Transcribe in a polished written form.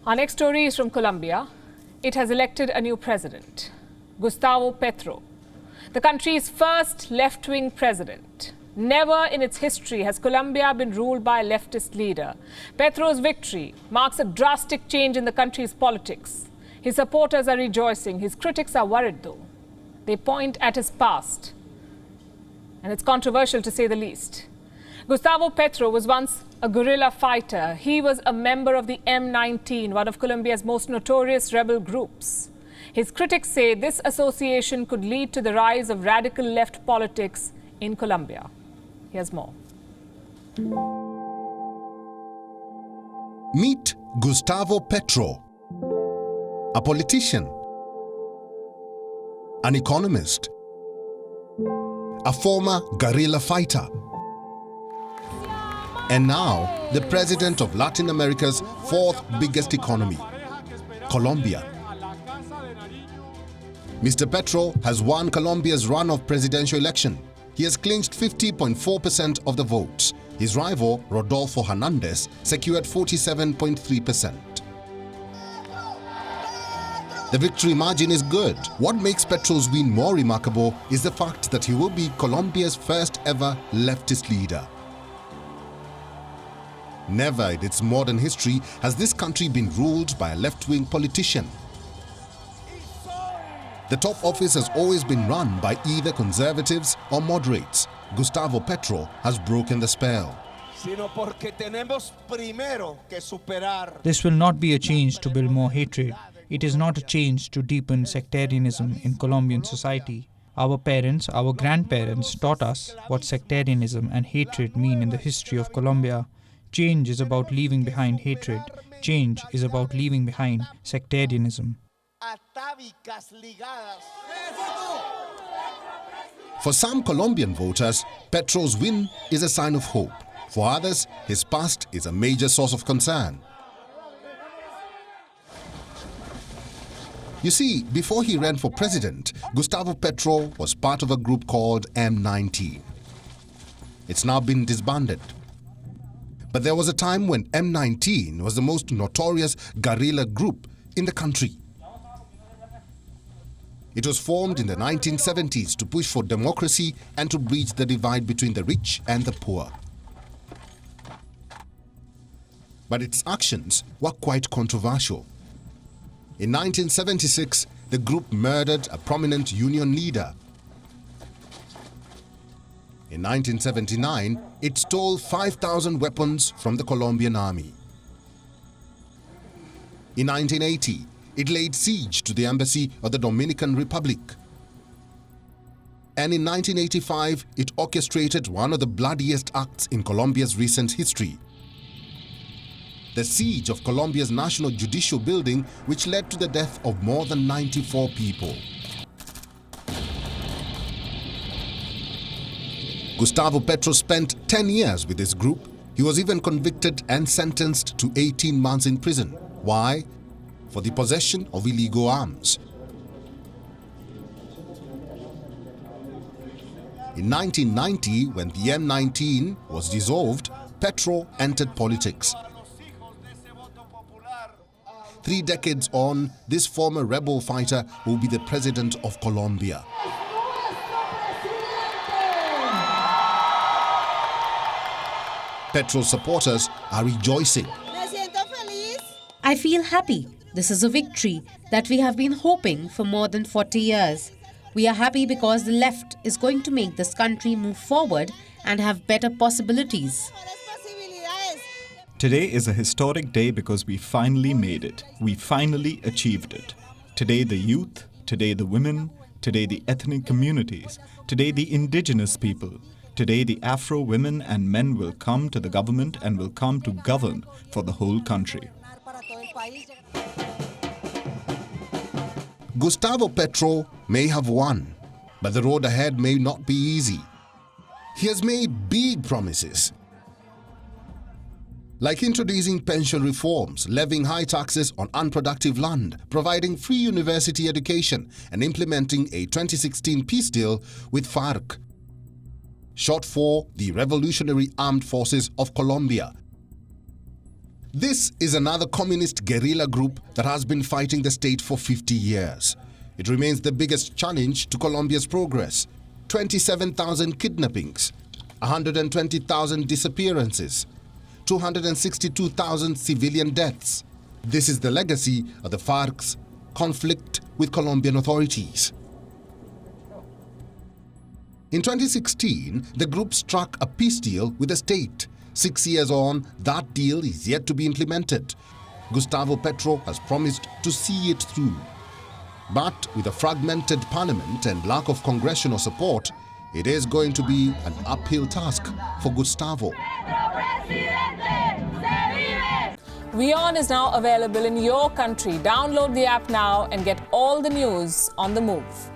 Our next story is from Colombia. It has elected a new president, Gustavo Petro, the country's first left-wing president. Never in its history has Colombia been ruled by a leftist leader. Petro's victory marks a drastic change in the country's politics. His supporters are rejoicing. His critics are worried, though. They point at his past, and it's controversial to say the least. Gustavo Petro was once a guerrilla fighter. He was a member of the M19, one of Colombia's most notorious rebel groups. His critics say this association could lead to the rise of radical left politics in Colombia. Here's more. Meet Gustavo Petro, a politician, an economist, a former guerrilla fighter, and now the president of Latin America's fourth biggest economy, Colombia. Mr. Petro has won Colombia's run of presidential election. He has clinched 50.4% of the votes. His rival, Rodolfo Hernandez, secured 47.3%. The victory margin is good. What makes Petro's win more remarkable is the fact that he will be Colombia's first ever leftist leader. Never in its modern history has this country been ruled by a left-wing politician. The top office has always been run by either conservatives or moderates. Gustavo Petro has broken the spell. This will not be a change to build more hatred. It is not a change to deepen sectarianism in Colombian society. Our parents, our grandparents taught us what sectarianism and hatred mean in the history of Colombia. Change is about leaving behind hatred. Change is about leaving behind sectarianism. For some Colombian voters, Petro's win is a sign of hope. For others, his past is a major source of concern. You see, before he ran for president, Gustavo Petro was part of a group called M19. It's now been disbanded. But there was a time when M19 was the most notorious guerrilla group in the country. It was formed in the 1970s to push for democracy and to bridge the divide between the rich and the poor. But its actions were quite controversial. In 1976, the group murdered a prominent union leader. In 1979, it stole 5,000 weapons from the Colombian army. In 1980, it laid siege to the embassy of the Dominican Republic. And in 1985, it orchestrated one of the bloodiest acts in Colombia's recent history: the siege of Colombia's National Judicial Building, which led to the death of more than 94 people. Gustavo Petro spent 10 years with this group. He was even convicted and sentenced to 18 months in prison. Why? For the possession of illegal arms. In 1990, when the M19 was dissolved, Petro entered politics. 3 decades on, this former rebel fighter will be the president of Colombia. Petro's supporters are rejoicing. I feel happy. This is a victory that we have been hoping for more than 40 years. We are happy because the left is going to make this country move forward and have better possibilities. Today is a historic day because we finally made it. We finally achieved it. Today the youth, today the women, today the ethnic communities, today the indigenous people, today the Afro women and men will come to the government and will come to govern for the whole country. Gustavo Petro may have won, but the road ahead may not be easy. He has made big promises, like introducing pension reforms, levying high taxes on unproductive land, providing free university education, and implementing a 2016 peace deal with FARC, short for the Revolutionary Armed Forces of Colombia. This is another communist guerrilla group that has been fighting the state for 50 years. It remains the biggest challenge to Colombia's progress. 27,000 kidnappings, 120,000 disappearances, 262,000 civilian deaths. This is the legacy of the FARC's conflict with Colombian authorities. In 2016, the group struck a peace deal with the state. 6 years on, that deal is yet to be implemented. Gustavo Petro has promised to see it through. But with a fragmented parliament and lack of congressional support, it is going to be an uphill task for Gustavo. WION is now available in your country. Download the app now and get all the news on the move.